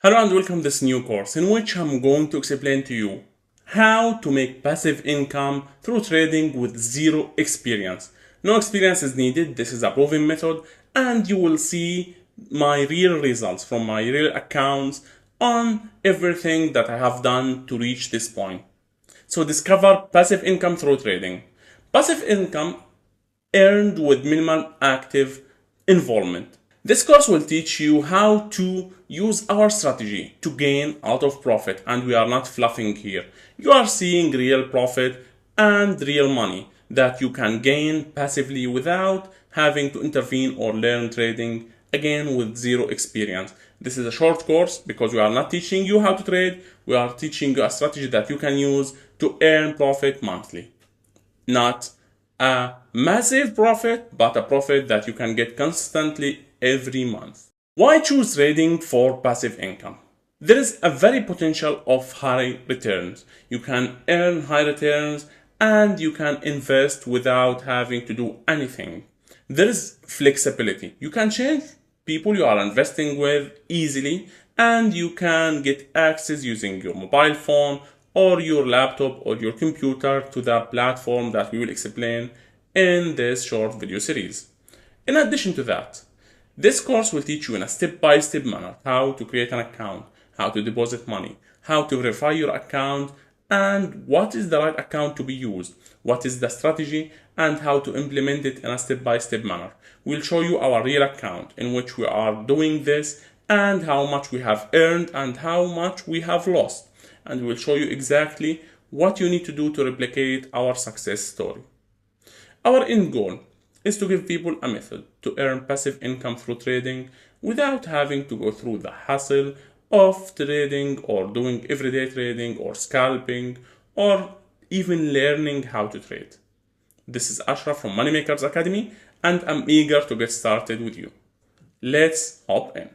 Hello and welcome to this new course in which I'm going to explain to you how to make passive income through trading with zero experience. No experience is needed. This is a proven method and you will see my real results from my real accounts on everything that I have done to reach this point. So discover passive income through trading. Passive income earned with minimal active involvement. This course will teach you how to use our strategy to gain a lot of profit, and we are not fluffing here. You are seeing real profit and real money that you can gain passively without having to intervene or learn trading, again with zero experience. This is a short course because we are not teaching you how to trade, we are teaching you a strategy that you can use to earn profit monthly. Not a massive profit, but a profit that you can get constantly every month. Why choose trading for passive income? There is a very potential of high returns. You can earn high returns and you can invest without having to do anything. There is flexibility. You can change people you are investing with easily, and you can get access using your mobile phone or your laptop or your computer to the platform that we will explain in this short video series. In addition to that, this course will teach you in a step-by-step manner how to create an account, how to deposit money, how to verify your account, and what is the right account to be used, what is the strategy, and how to implement it in a step-by-step manner. We'll show you our real account in which we are doing this and how much we have earned and how much we have lost. And we'll show you exactly what you need to do to replicate our success story. Our end goal is to give people a method to earn passive income through trading without having to go through the hassle of trading or doing everyday trading or scalping or even learning how to trade. This is Ashraf from Moneymakers Academy and I'm eager to get started with you. Let's hop in.